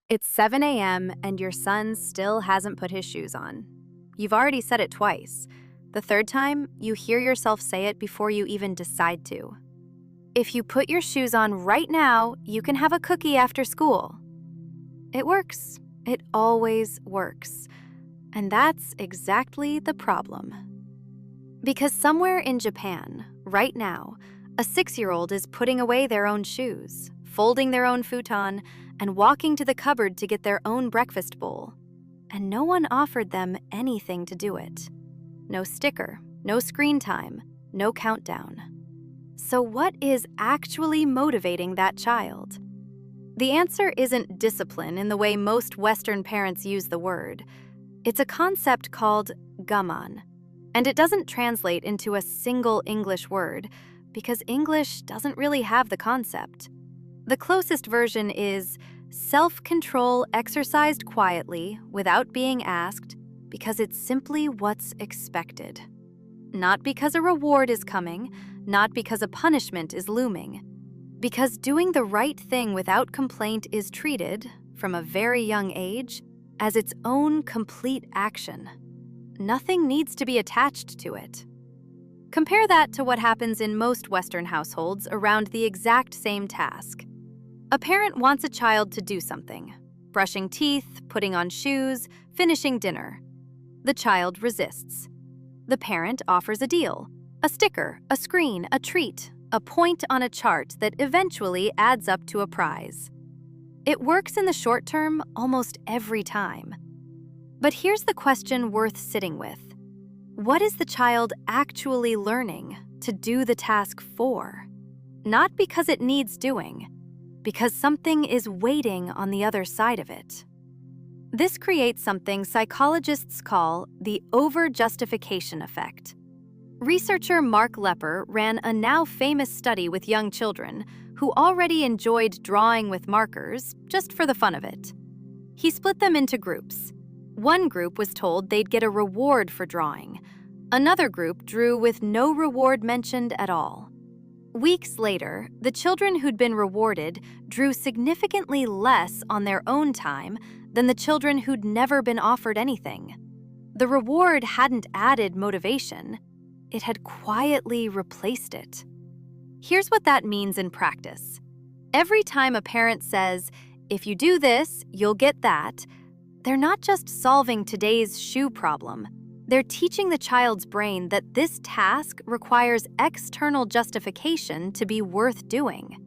It's 7 a.m. and your son still hasn't put his shoes on. You've already said it twice. The third time, you hear yourself say it before you even decide to. If you put your shoes on right now, you can have a cookie after school. It works. It always works. And that's exactly the problem. Because somewhere in Japan, right now, a 6-year-old is putting away their own shoes, folding their own futon, and walking to the cupboard to get their own breakfast bowl. And no one offered them anything to do it. No sticker, no screen time, no countdown. So what is actually motivating that child? The answer isn't discipline in the way most Western parents use the word. It's a concept called gaman, and it doesn't translate into a single English word because English doesn't really have the concept. The closest version is self-control exercised quietly without being asked because it's simply what's expected. Not because a reward is coming, not because a punishment is looming. Because doing the right thing without complaint is treated, from a very young age, as its own complete action. Nothing needs to be attached to it. Compare that to what happens in most Western households around the exact same task. A parent wants a child to do something: brushing teeth, putting on shoes, finishing dinner. The child resists. The parent offers a deal: a sticker, a screen, a treat, a point on a chart that eventually adds up to a prize. It works in the short term almost every time. But here's the question worth sitting with. What is the child actually learning to do the task for? Not because it needs doing, because something is waiting on the other side of it. This creates something psychologists call the over-justification effect. Researcher Mark Lepper ran a now famous study with young children who already enjoyed drawing with markers just for the fun of it. He split them into groups. One group was told they'd get a reward for drawing. Another group drew with no reward mentioned at all. Weeks later, the children who'd been rewarded drew significantly less on their own time than the children who'd never been offered anything. The reward hadn't added motivation. It had quietly replaced it. Here's what that means in practice. Every time a parent says, "If you do this, you'll get that," they're not just solving today's shoe problem. They're teaching the child's brain that this task requires external justification to be worth doing.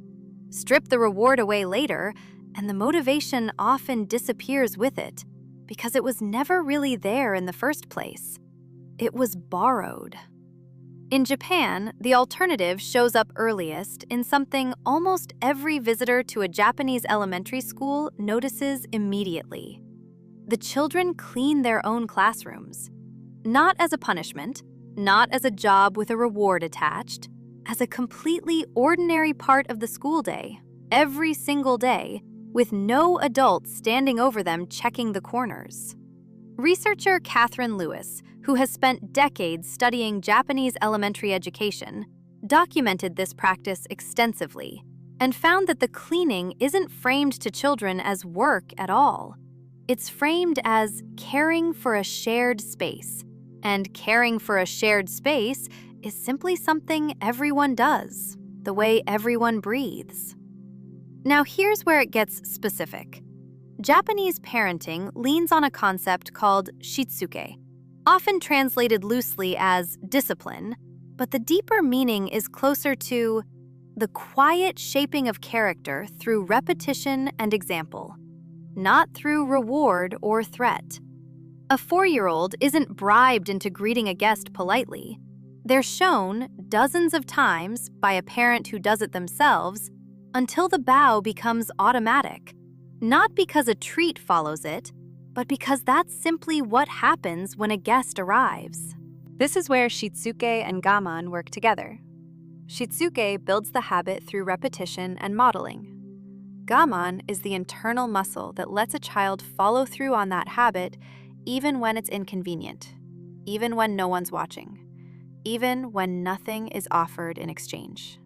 Strip the reward away later, and the motivation often disappears with it because it was never really there in the first place. It was borrowed. In Japan, the alternative shows up earliest in something almost every visitor to a Japanese elementary school notices immediately. The children clean their own classrooms. Not as a punishment, not as a job with a reward attached, as a completely ordinary part of the school day, every single day, with no adults standing over them checking the corners. Researcher Catherine Lewis, who has spent decades studying Japanese elementary education, documented this practice extensively and found that the cleaning isn't framed to children as work at all. It's framed as caring for a shared space. And caring for a shared space is simply something everyone does, the way everyone breathes. Now here's where it gets specific. Japanese parenting leans on a concept called shitsuke, often translated loosely as discipline, but the deeper meaning is closer to the quiet shaping of character through repetition and example, not through reward or threat. A 4-year-old isn't bribed into greeting a guest politely. They're shown dozens of times by a parent who does it themselves until the bow becomes automatic, not because a treat follows it, but because that's simply what happens when a guest arrives. This is where shitsuke and gaman work together. Shitsuke builds the habit through repetition and modeling. Gaman is the internal muscle that lets a child follow through on that habit even when it's inconvenient, even when no one's watching, even when nothing is offered in exchange.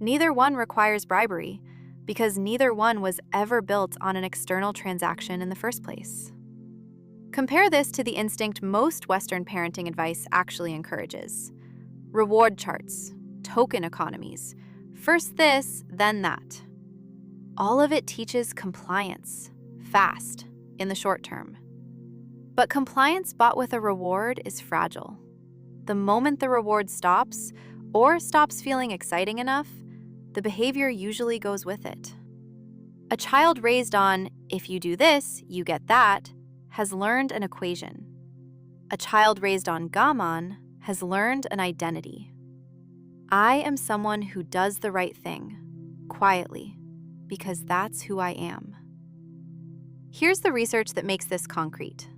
Neither one requires bribery, because neither one was ever built on an external transaction in the first place. Compare this to the instinct most Western parenting advice actually encourages: reward charts, token economies, first this, then that. All of it teaches compliance, fast, in the short term. But compliance bought with a reward is fragile. The moment the reward stops, or stops feeling exciting enough, the behavior usually goes with it. A child raised on, if you do this, you get that, has learned an equation. A child raised on gaman has learned an identity. I am someone who does the right thing, quietly, because that's who I am. Here's the research that makes this concrete.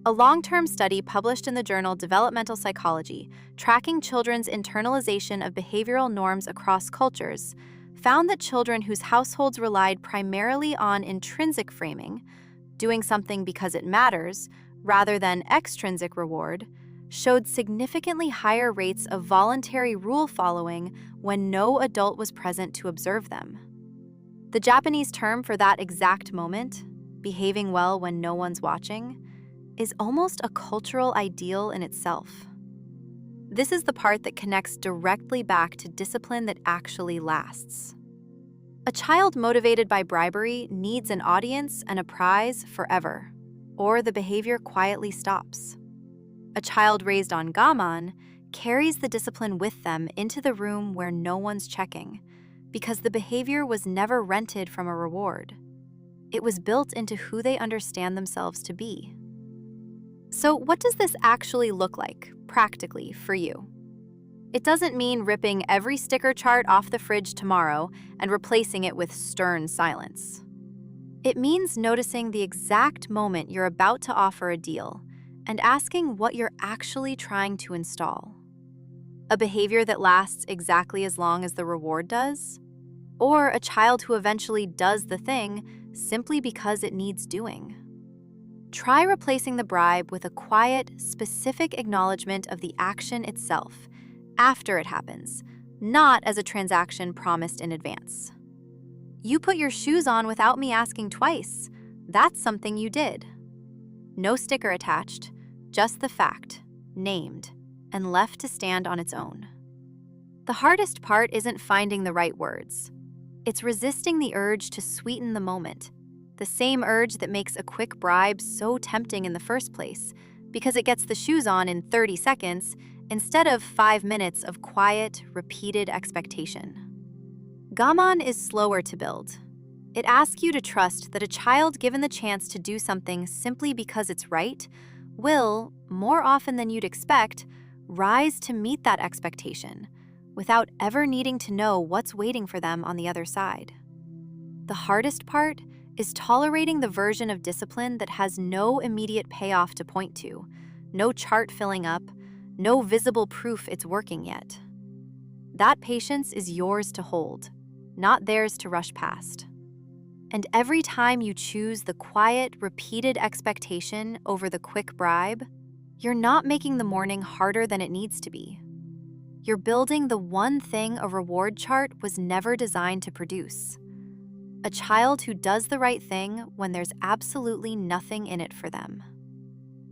A long-term study published in the journal Developmental Psychology, tracking children's internalization of behavioral norms across cultures, found that children whose households relied primarily on intrinsic framing, doing something because it matters, rather than extrinsic reward, showed significantly higher rates of voluntary rule following when no adult was present to observe them. The Japanese term for that exact moment, behaving well when no one's watching, is almost a cultural ideal in itself. This is the part that connects directly back to discipline that actually lasts. A child motivated by bribery needs an audience and a prize forever, or the behavior quietly stops. A child raised on gaman carries the discipline with them into the room where no one's checking, because the behavior was never rented from a reward. It was built into who they understand themselves to be. So what does this actually look like, practically, for you? It doesn't mean ripping every sticker chart off the fridge tomorrow and replacing it with stern silence. It means noticing the exact moment you're about to offer a deal and asking what you're actually trying to install. A behavior that lasts exactly as long as the reward does? Or a child who eventually does the thing simply because it needs doing? Try replacing the bribe with a quiet, specific acknowledgement of the action itself, after it happens, not as a transaction promised in advance. You put your shoes on without me asking twice. That's something you did. No sticker attached, just the fact, named, and left to stand on its own. The hardest part isn't finding the right words. It's resisting the urge to sweeten the moment, the same urge that makes a quick bribe so tempting in the first place, because it gets the shoes on in 30 seconds instead of 5 minutes of quiet, repeated expectation. Gaman is slower to build. It asks you to trust that a child given the chance to do something simply because it's right will, more often than you'd expect, rise to meet that expectation without ever needing to know what's waiting for them on the other side. The hardest part is tolerating the version of discipline that has no immediate payoff to point to, no chart filling up, no visible proof it's working yet. That patience is yours to hold, not theirs to rush past. And every time you choose the quiet, repeated expectation over the quick bribe, you're not making the morning harder than it needs to be. You're building the one thing a reward chart was never designed to produce: a child who does the right thing when there's absolutely nothing in it for them.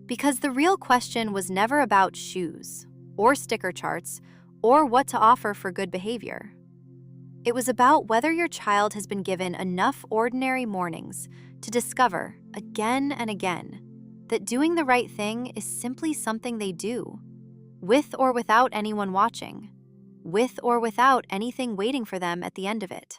Because the real question was never about shoes, or sticker charts, or what to offer for good behavior. It was about whether your child has been given enough ordinary mornings to discover, again and again, that doing the right thing is simply something they do, with or without anyone watching, with or without anything waiting for them at the end of it.